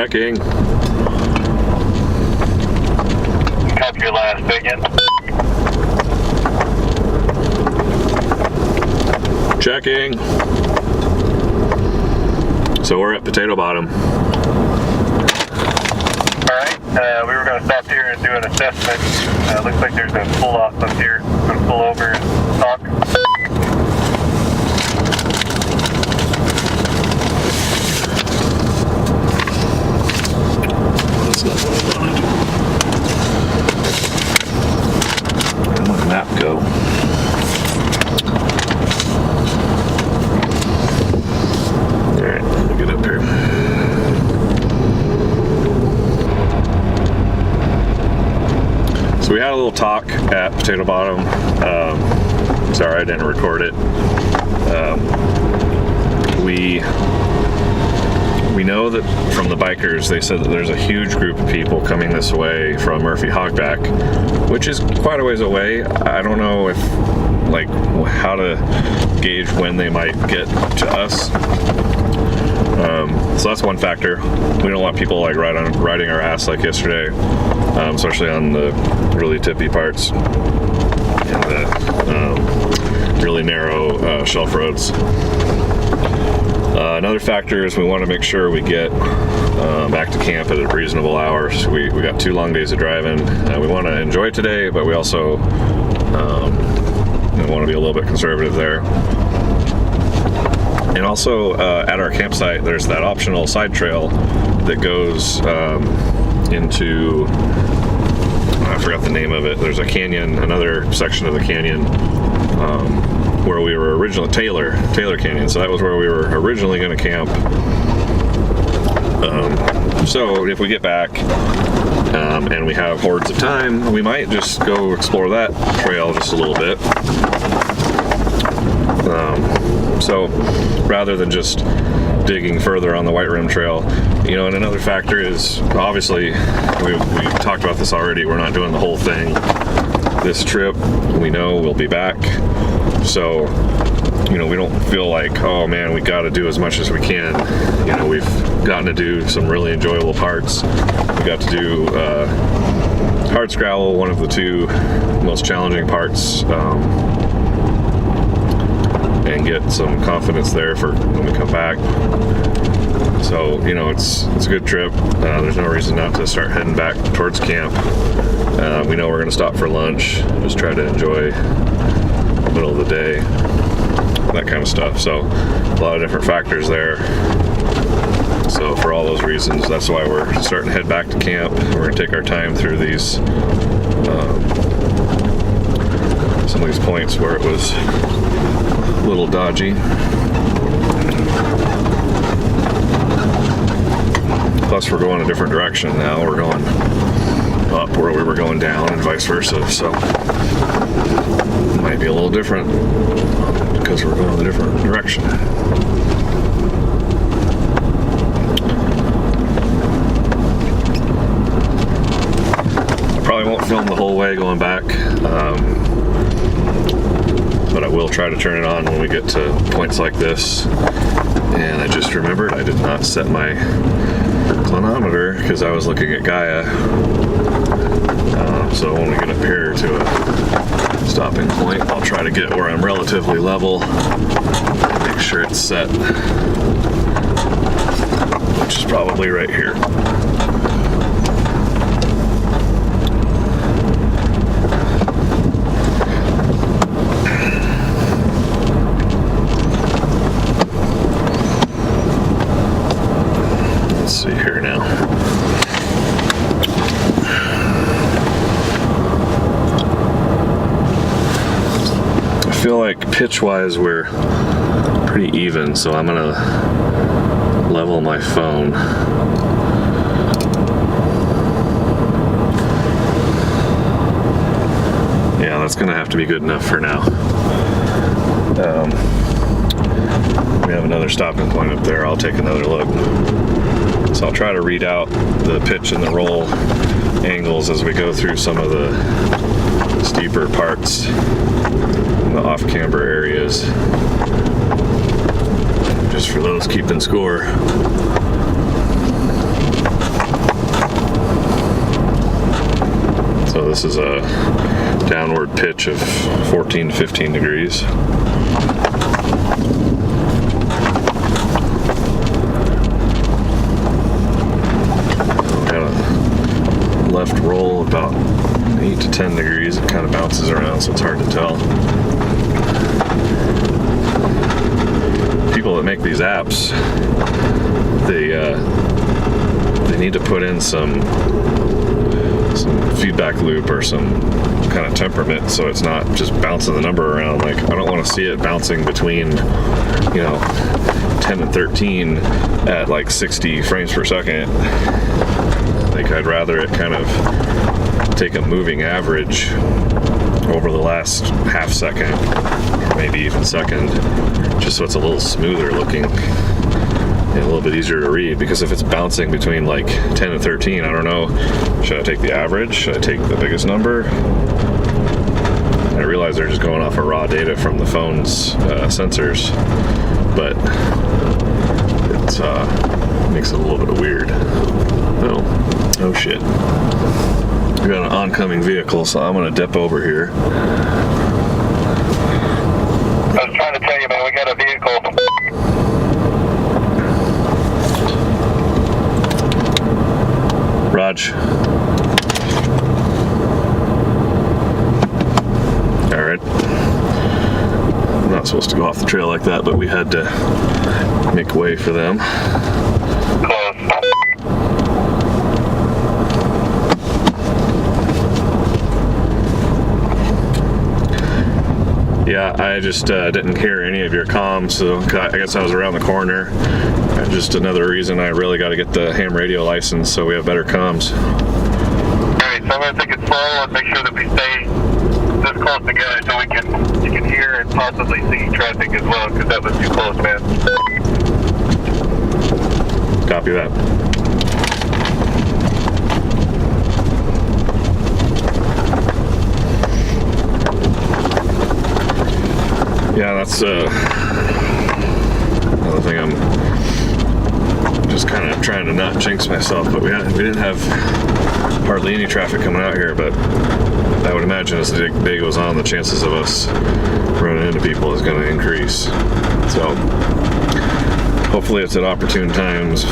Checking. Copy your last again. Checking. So we're at Potato Bottom. Alright, we were going to stop here and do an assessment. Looks like there's a pull off up here. I'm going to pull over and talk. That's not what I wanted. Where'd my map go? Alright, let me get up here. So we had a little talk at Potato Bottom. Sorry I didn't record it. We know that from the bikers, they said that there's a huge group of people coming this way from Murphy Hogback, which is quite a ways away. I don't know if, like, how to gauge when they might get to us. So that's one factor. We don't want people like riding our ass like yesterday, especially on the really tippy parts and the really narrow shelf roads. Another factor is we want to make sure we get back to camp at a reasonable hour. So we got 2 long days of driving. We want to enjoy today, but we also want to be a little bit conservative there. And also at our campsite, there's that optional side trail that goes into, I forgot the name of it. There's a canyon, another section of the canyon where we were originally, Taylor Canyon. So that was where we were originally going to camp. So if we get back and we have hordes of time, we might just go explore that trail just a little bit. So rather than just digging further on the White Rim Trail, you know, and another factor is obviously we talked about this already. We're not doing the whole thing this trip. We know we'll be back, so you know, we don't feel like, oh man, we got to do as much as we can. You know, we've gotten to do some really enjoyable parts. We got to do Hard Scrabble, one of the 2 most challenging parts. And get some confidence there for when we come back. So, you know, it's a good trip. There's no reason not to start heading back towards camp. We know we're going to stop for lunch, just try to enjoy the middle of the day, that kind of stuff. So, a lot of different factors there. So, for all those reasons, that's why we're starting to head back to camp. We're going to take our time through these some of these points where it was a little dodgy. Plus we're going a different direction now. We're going up where we were going down and vice versa. So it might be a little different because we're going a different direction. I probably won't film the whole way going back. But I will try to turn it on when we get to points like this. And I just remembered I did not set my clinometer because I was looking at Gaia. So when we get up here to a stopping point, I'll try to get where I'm relatively level and make sure it's set, which is probably right here. I feel like pitch-wise we're pretty even, so I'm gonna level my phone. Yeah, that's gonna have to be good enough for now. We have another stopping point up there. I'll take another look. So I'll try to read out the pitch and the roll angles as we go through some of the steeper parts in the off-camber areas. Just for those keeping score. this is a downward pitch of 14 to 15 degrees. Got a left roll about 8 to 10 degrees. It kind of bounces around, so it's hard to tell. People that make these apps, they need to put in some feedback loop or some kind of temperament, so it's not just bouncing the number around. Like, I don't want to see it bouncing between, 10 and 13 at like 60 frames per second. I think I'd rather it kind of take a moving average over the last half second, or maybe even second, just so it's a little smoother looking and a little bit easier to read. Because if it's bouncing between like 10 and 13, I don't know, should I take the average? Should I take the biggest number? I realize they're just going off of raw data from the phone's sensors, but it makes it a little bit weird. Oh shit. We got an oncoming vehicle, so I'm gonna dip over here. I was trying to tell you, man, we got a vehicle. Raj. Alright. I'm not supposed to go off the trail like that, but we had to make way for them. Close. Yeah, I just didn't hear any of your comms, so I guess I was around the corner. Just another reason I really got to get the ham radio license so we have better comms. Alright, so I'm going to take it slow and make sure that we stay this close together so you can hear and possibly see traffic as well, because that was too close, man. Copy that. Yeah, that's another thing. I'm just kind of trying to not jinx myself, but we didn't have hardly any traffic coming out here, but I would imagine as the day goes on, the chances of us running into people is going to increase. So hopefully it's at opportune times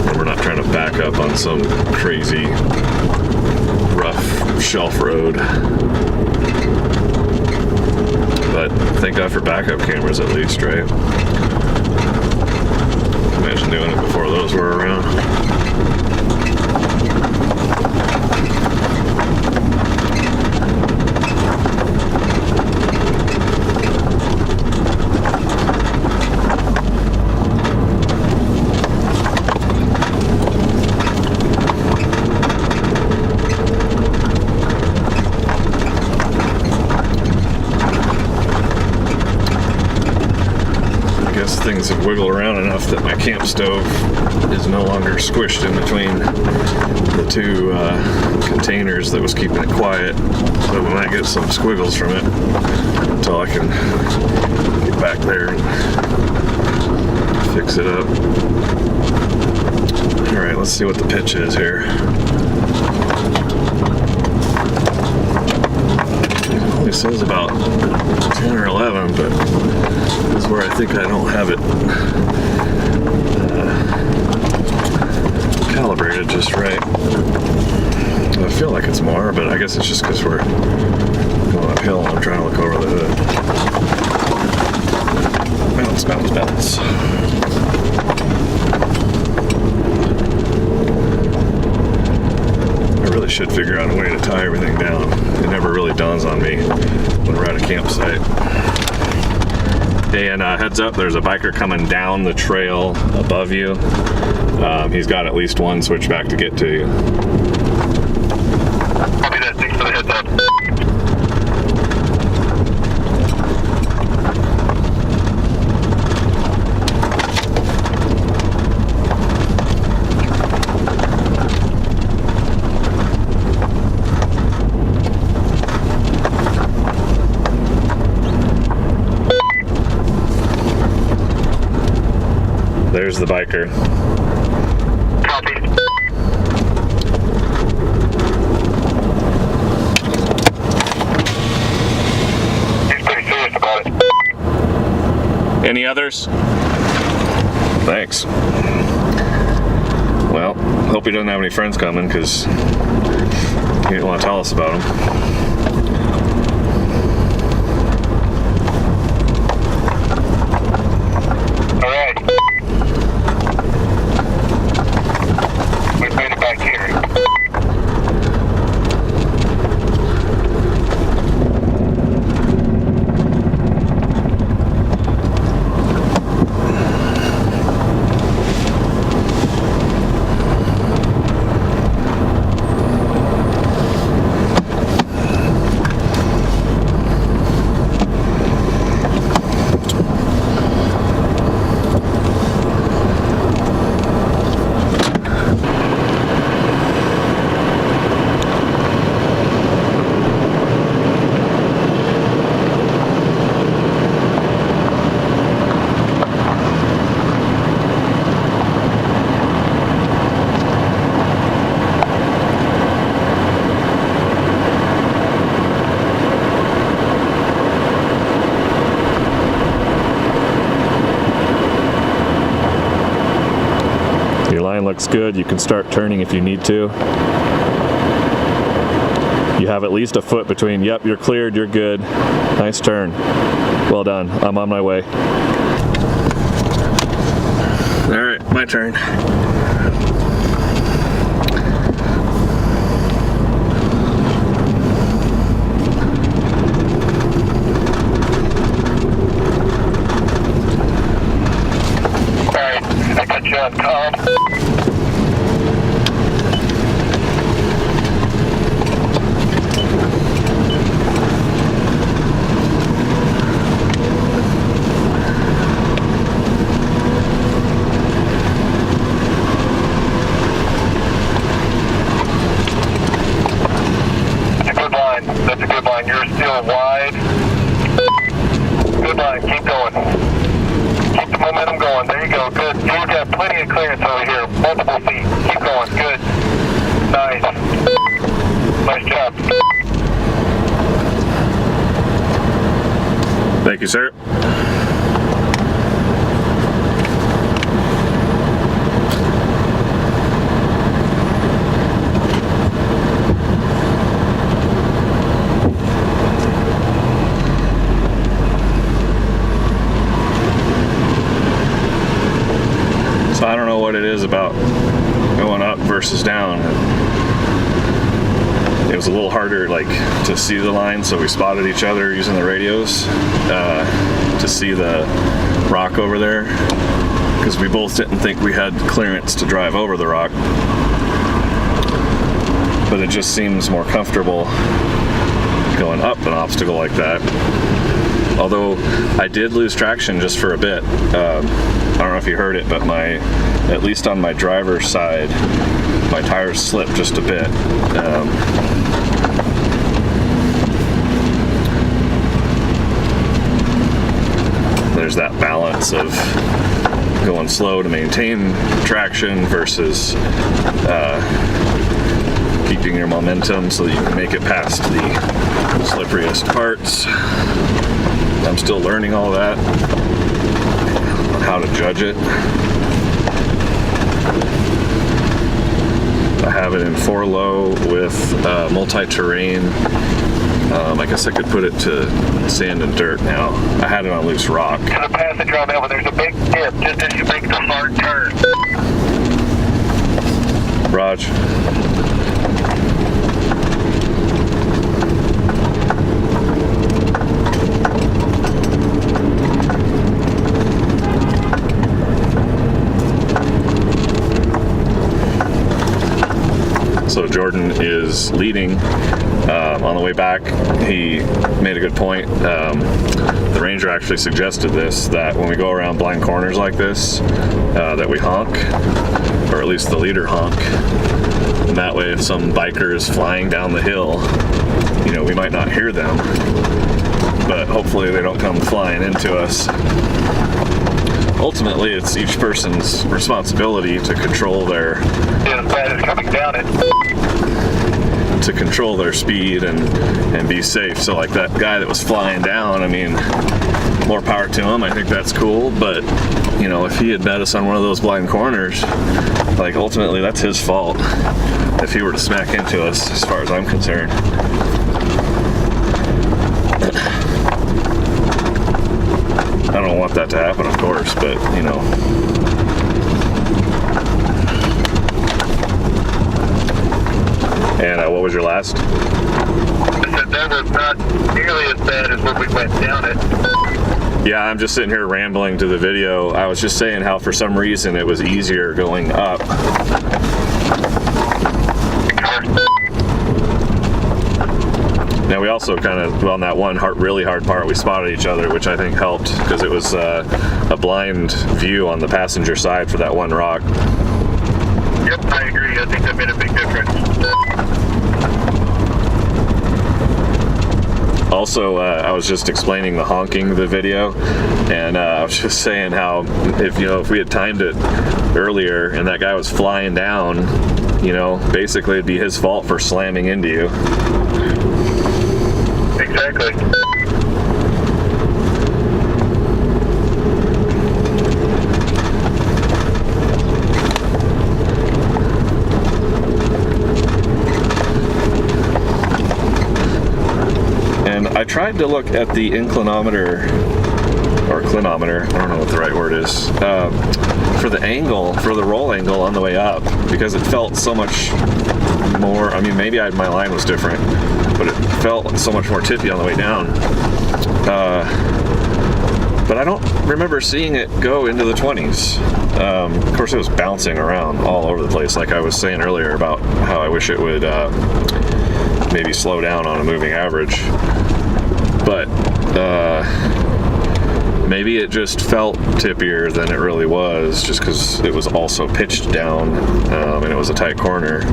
when we're not trying to back up on some crazy rough shelf road. But thank God for backup cameras at least, right? Imagine doing it before those were around. Things have wiggled around enough that my camp stove is no longer squished in between the two containers that was keeping it quiet. So we might get some squiggles from it until I can get back there and fix it up. Alright, let's see what the pitch is here. It only says about 10 or 11, but this is where I think I don't have it calibrated just right. I feel like it's more, but I guess it's just because we're going uphill and I'm trying to look over the hood. Bounce, bounce, bounce. I really should figure out a way to tie everything down. It never really dawns on me when we're at a campsite. Hey, and heads up, there's a biker coming down the trail above you. He's got at least one switchback to get to you. Copy that. Thanks for the heads up. There's the biker. Copy. Any others? Thanks. Well, hope he doesn't have any friends coming, because he didn't want to tell us about them. All right. We've made it back here. Looks good. You can start turning if you need to. You have at least a foot between. Yep, you're cleared, you're good. Nice turn. Well done. I'm on my way. All right, my turn. All right, I got you on Tom. That's a good line. You're still wide. Good line. Keep going. Keep the momentum going. There you go. Good. You've got plenty of clearance over here. Multiple feet. Keep going. Good. Nice. Nice job. Thank you, sir. So I don't know what it is about going up versus down. It was a little harder, like, to see the line, so we spotted each other using the radios to see the rock over there, because we both didn't think we had clearance to drive over the rock. But it just seems more comfortable going up an obstacle like that. Although I did lose traction just for a bit. I don't know if you heard it, but at least on my driver's side, my tires slipped just a bit. There's that balance of going slow to maintain traction versus keeping your momentum so that you can make it past the slipperiest parts. I'm still learning all that, how to judge it. I have it in 4-low with multi-terrain. I guess I could put it to sand and dirt now. I had it on loose rock. To the passenger on that one, there's a big dip just as you make the hard turn. Raj. So Jordan is leading. On the way back, he made a good point. The ranger actually suggested this, that when we go around blind corners like this, that we honk, or at least the leader honk. And that way, if some biker is flying down the hill, you know, we might not hear them, but hopefully they don't come flying into us. Ultimately, it's each person's responsibility to control their... Yeah, the bad is coming down it. to control their speed and be safe. So like that guy that was flying down, I mean, more power to him. I think that's cool, but you know, if he had met us on one of those blind corners, like ultimately that's his fault if he were to smack into us, as far as I'm concerned. I don't want that to happen, of course, but you know. And what was your last? I said that was not nearly as bad as when we went down it. Yeah, I'm just sitting here rambling to the video. I was just saying how for some reason it was easier going up. Now we also kind of, on that one really hard part, we spotted each other, which I think helped because it was a blind view on the passenger side for that one rock. Yep, I agree. I think that made a big difference. Also, I was just explaining the honking the video, and I was just saying how if we had timed it earlier and that guy was flying down, you know, basically it'd be his fault for slamming into you. Exactly. And I tried to look at the inclinometer, or clinometer, I don't know what the right word is, for the angle, for the roll angle on the way up, because it felt so much more, I mean, maybe my line was different, but it felt so much more tippy on the way down. But I don't remember seeing it go into the 20s. Of course, it was bouncing around all over the place, like I was saying earlier about how I wish it would maybe slow down on a moving average. But maybe it just felt tippier than it really was, just because it was also pitched down and it was a tight corner.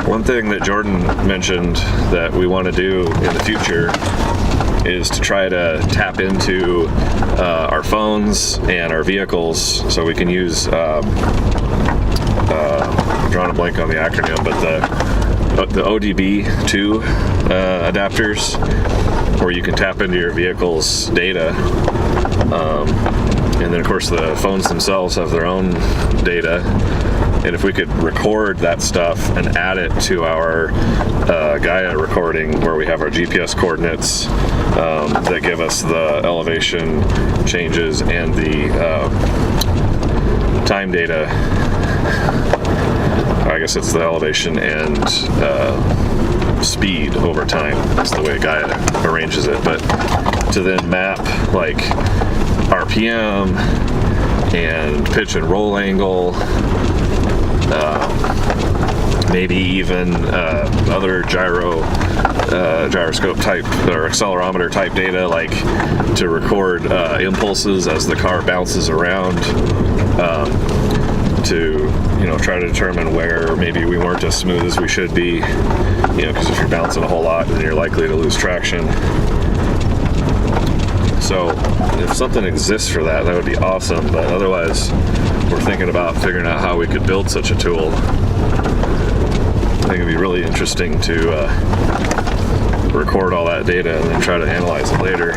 One thing that Jordan mentioned that we want to do in the future is to try to tap into our phones and our vehicles so we can use, I'm drawing a blank on the acronym, but the ODB2 adapters, where you can tap into your vehicle's data. And then of course the phones themselves have their own data. And if we could record that stuff and add it to our Gaia recording, where we have our GPS coordinates that give us the elevation changes and the time data. I guess it's the elevation and speed over time. That's the way Gaia arranges it. But to then map like RPM and pitch and roll angle, maybe even other gyroscope type or accelerometer type data, like to record impulses as the car bounces around, to try to determine where maybe we weren't as smooth as we should be, because if you're bouncing a whole lot, then you're likely to lose traction. So if something exists for that, that would be awesome. But otherwise, we're thinking about figuring out how we could build such a tool. I think it'd be really interesting to record all that data and then try to analyze it later.